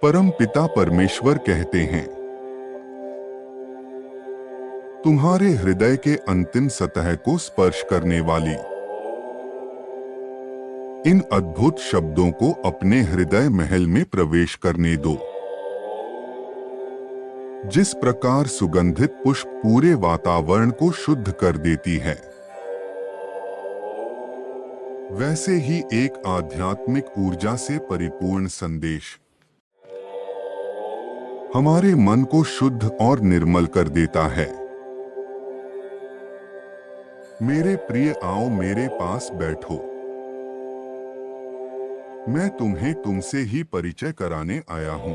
परम पिता परमेश्वर कहते हैं, तुम्हारे हृदय के अंतिम सतह को स्पर्श करने वाली इन अद्भुत शब्दों को अपने हृदय महल में प्रवेश करने दो। जिस प्रकार सुगंधित पुष्प पूरे वातावरण को शुद्ध कर देती है, वैसे ही एक आध्यात्मिक ऊर्जा से परिपूर्ण संदेश हमारे मन को शुद्ध और निर्मल कर देता है। मेरे प्रिय, आओ मेरे पास बैठो। मैं तुम्हें तुमसे ही परिचय कराने आया हूं।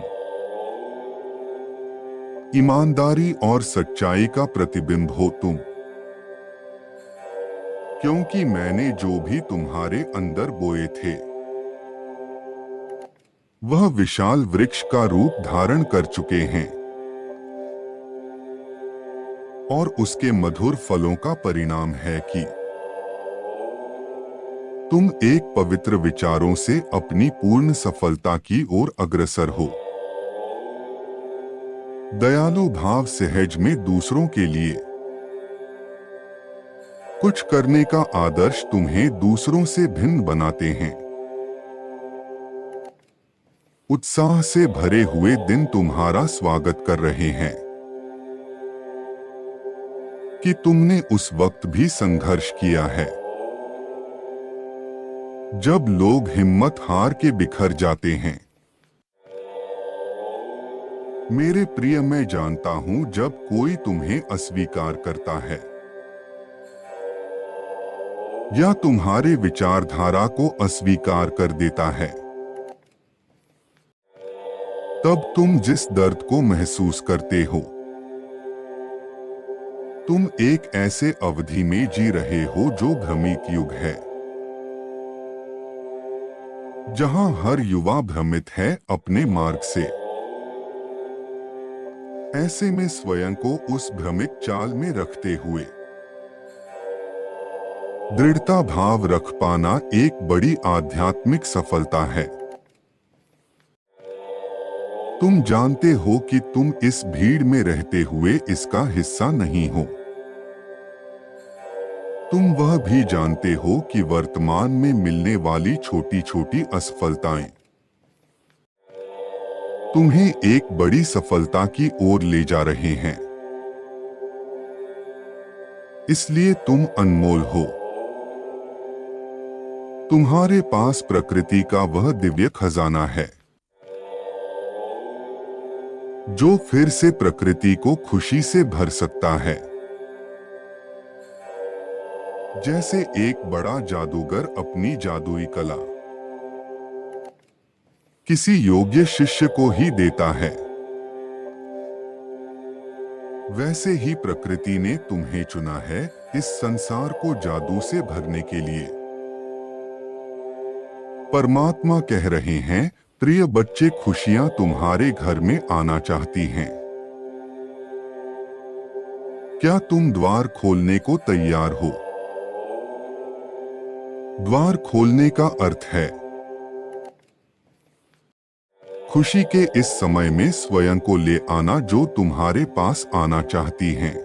ईमानदारी और सच्चाई का प्रतिबिंब हो तुम, क्योंकि मैंने जो भी तुम्हारे अंदर बोए थे वह विशाल वृक्ष का रूप धारण कर चुके हैं और उसके मधुर फलों का परिणाम है कि तुम एक पवित्र विचारों से अपनी पूर्ण सफलता की ओर अग्रसर हो। दयालु भाव सहज में दूसरों के लिए कुछ करने का आदर्श तुम्हें दूसरों से भिन्न बनाते हैं। उत्साह से भरे हुए दिन तुम्हारा स्वागत कर रहे हैं कि तुमने उस वक्त भी संघर्ष किया है जब लोग हिम्मत हार के बिखर जाते हैं। मेरे प्रिय, मैं जानता हूं जब कोई तुम्हें अस्वीकार करता है या तुम्हारे विचारधारा को अस्वीकार कर देता है, तब तुम जिस दर्द को महसूस करते हो। तुम एक ऐसे अवधि में जी रहे हो जो भ्रमित युग है, जहां हर युवा भ्रमित है अपने मार्ग से। ऐसे में स्वयं को उस भ्रमित चाल में रखते हुए दृढ़ता भाव रख पाना एक बड़ी आध्यात्मिक सफलता है। तुम जानते हो कि तुम इस भीड़ में रहते हुए इसका हिस्सा नहीं हो। तुम वह भी जानते हो कि वर्तमान में मिलने वाली छोटी छोटी असफलताएं तुम्हें एक बड़ी सफलता की ओर ले जा रहे हैं। इसलिए तुम अनमोल हो। तुम्हारे पास प्रकृति का वह दिव्य खजाना है जो फिर से प्रकृति को खुशी से भर सकता है। जैसे एक बड़ा जादूगर अपनी जादुई कला किसी योग्य शिष्य को ही देता है, वैसे ही प्रकृति ने तुम्हें चुना है इस संसार को जादू से भरने के लिए। परमात्मा कह रहे हैं, प्रिय बच्चे, खुशियां तुम्हारे घर में आना चाहती हैं। क्या तुम द्वार खोलने को तैयार हो? द्वार खोलने का अर्थ है खुशी के इस समय में स्वयं को ले आना जो तुम्हारे पास आना चाहती हैं।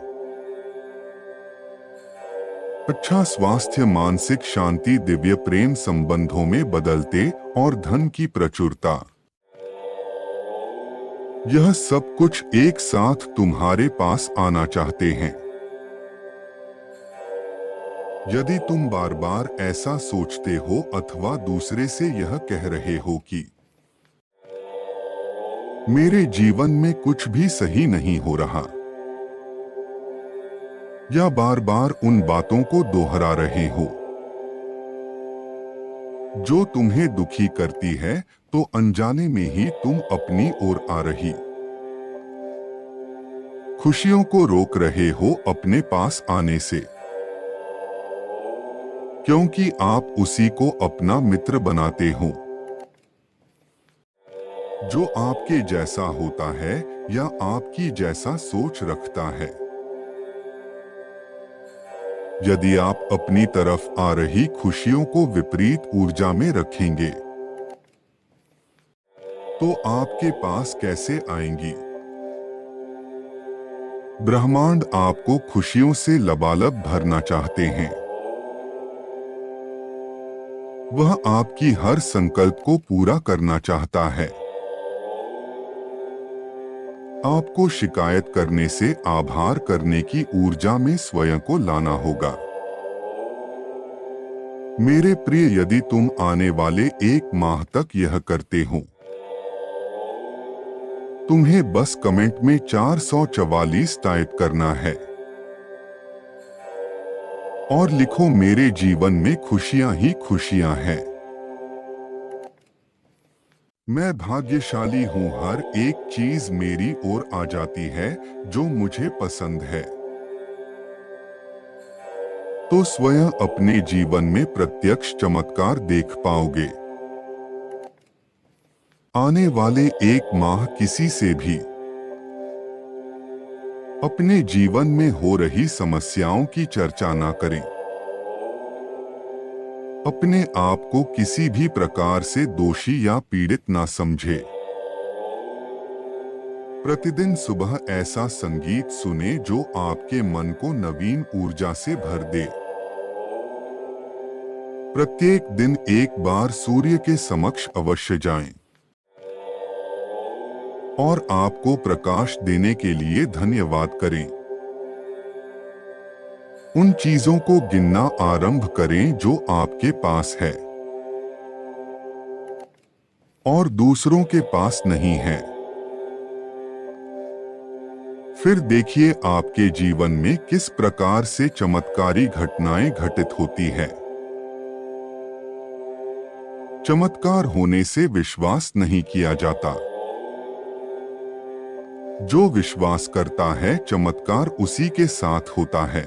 अच्छा स्वास्थ्य, मानसिक शांति, दिव्य प्रेम, संबंधों में बदलते और धन की प्रचुरता, यह सब कुछ एक साथ तुम्हारे पास आना चाहते हैं। यदि तुम बार बार ऐसा सोचते हो अथवा दूसरे से यह कह रहे हो कि मेरे जीवन में कुछ भी सही नहीं हो रहा, या बार बार उन बातों को दोहरा रहे हो जो तुम्हें दुखी करती है, तो अनजाने में ही तुम अपनी ओर आ रही खुशियों को रोक रहे हो अपने पास आने से, क्योंकि आप उसी को अपना मित्र बनाते हो जो आपके जैसा होता है या आपकी जैसा सोच रखता है। यदि आप अपनी तरफ आ रही खुशियों को विपरीत ऊर्जा में रखेंगे, तो आपके पास कैसे आएंगी? ब्रह्मांड आपको खुशियों से लबालब भरना चाहते हैं। वह आपकी हर संकल्प को पूरा करना चाहता है। आपको शिकायत करने से आभार करने की ऊर्जा में स्वयं को लाना होगा। मेरे प्रिय, यदि तुम आने वाले 1 माह तक यह करते हो, तुम्हें बस कमेंट में 444 टाइप करना है और लिखो, मेरे जीवन में खुशियां ही खुशियां हैं। मैं भाग्यशाली हूं, हर एक चीज मेरी ओर आ जाती है जो मुझे पसंद है। तो स्वयं अपने जीवन में प्रत्यक्ष चमत्कार देख पाओगे। आने वाले 1 माह किसी से भी अपने जीवन में हो रही समस्याओं की चर्चा ना करें। अपने आप को किसी भी प्रकार से दोषी या पीड़ित ना समझे। प्रतिदिन सुबह ऐसा संगीत सुने जो आपके मन को नवीन ऊर्जा से भर दे। प्रत्येक दिन 1 बार सूर्य के समक्ष अवश्य जाएं और आपको प्रकाश देने के लिए धन्यवाद करें। उन चीजों को गिनना आरंभ करें जो आपके पास है और दूसरों के पास नहीं है। फिर देखिए आपके जीवन में किस प्रकार से चमत्कारी घटनाएं घटित होती है। चमत्कार होने से विश्वास नहीं किया जाता। जो विश्वास करता है, चमत्कार उसी के साथ होता है।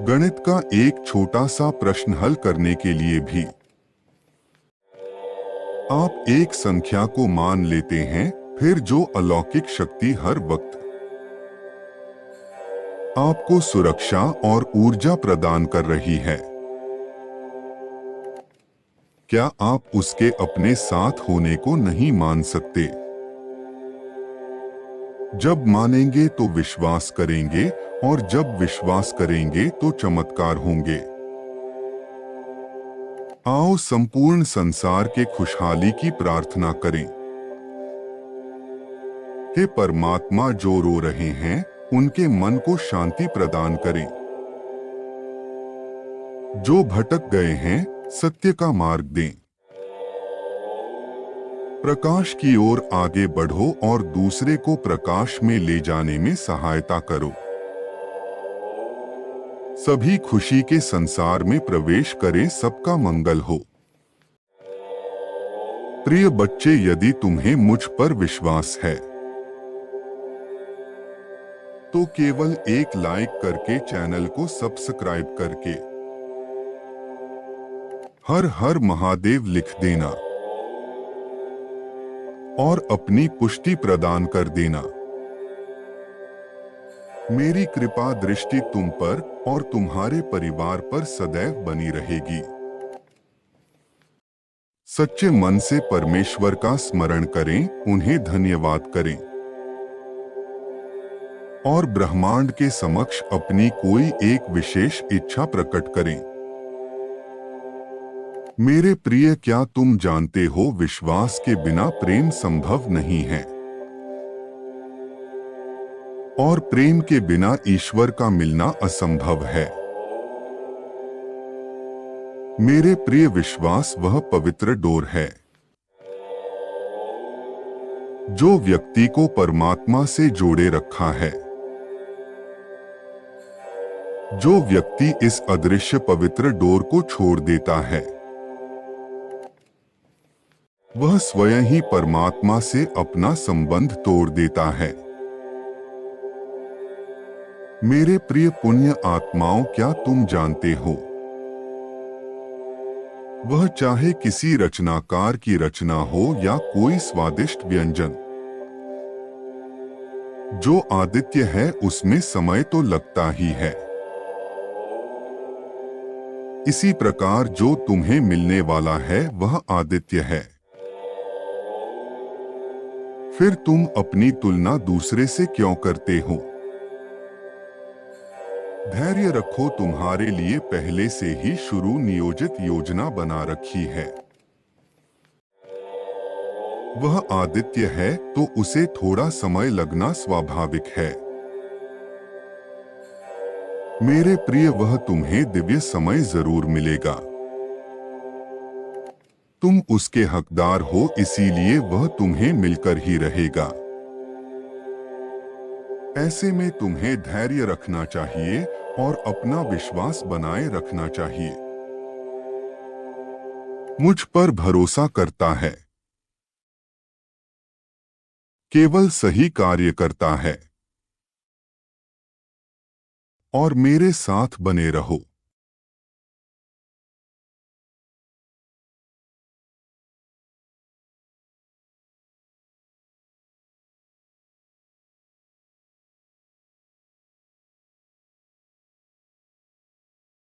गणित का एक छोटा सा प्रश्न हल करने के लिए भी आप एक संख्या को मान लेते हैं, फिर जो अलौकिक शक्ति हर वक्त आपको सुरक्षा और ऊर्जा प्रदान कर रही है, क्या आप उसके अपने साथ होने को नहीं मान सकते? जब मानेंगे तो विश्वास करेंगे और जब विश्वास करेंगे तो चमत्कार होंगे। आओ संपूर्ण संसार के खुशहाली की प्रार्थना करें। हे परमात्मा, जो रो रहे हैं उनके मन को शांति प्रदान करें। जो भटक गए हैं सत्य का मार्ग दें। प्रकाश की ओर आगे बढ़ो और दूसरे को प्रकाश में ले जाने में सहायता करो। सभी खुशी के संसार में प्रवेश करें, सबका मंगल हो। प्रिय बच्चे, यदि तुम्हें मुझ पर विश्वास है तो केवल एक लाइक करके, चैनल को सब्सक्राइब करके हर हर महादेव लिख देना और अपनी पुष्टि प्रदान कर देना। मेरी कृपा दृष्टि तुम पर और तुम्हारे परिवार पर सदैव बनी रहेगी। सच्चे मन से परमेश्वर का स्मरण करें, उन्हें धन्यवाद करें और ब्रह्मांड के समक्ष अपनी कोई एक विशेष इच्छा प्रकट करें। मेरे प्रिय, क्या तुम जानते हो, विश्वास के बिना प्रेम संभव नहीं है और प्रेम के बिना ईश्वर का मिलना असंभव है। मेरे प्रिय, विश्वास वह पवित्र डोर है जो व्यक्ति को परमात्मा से जोड़े रखा है। जो व्यक्ति इस अदृश्य पवित्र डोर को छोड़ देता है, वह स्वयं ही परमात्मा से अपना संबंध तोड़ देता है। मेरे प्रिय पुण्य आत्माओं, क्या तुम जानते हो, वह चाहे किसी रचनाकार की रचना हो या कोई स्वादिष्ट व्यंजन, जो आदित्य है उसमें समय तो लगता ही है, इसी प्रकार जो तुम्हें मिलने वाला है वह आदित्य है। फिर तुम अपनी तुलना दूसरे से क्यों करते हो? धैर्य रखो, तुम्हारे लिए पहले से ही शुरू नियोजित योजना बना रखी है। वह आदित्य है तो उसे थोड़ा समय लगना स्वाभाविक है। मेरे प्रिय, वह तुम्हें दिव्य समय जरूर मिलेगा। तुम उसके हकदार हो, इसीलिए वह तुम्हें मिलकर ही रहेगा। ऐसे में तुम्हें धैर्य रखना चाहिए और अपना विश्वास बनाए रखना चाहिए। मुझ पर भरोसा करता है, केवल सही कार्य करता है और मेरे साथ बने रहो।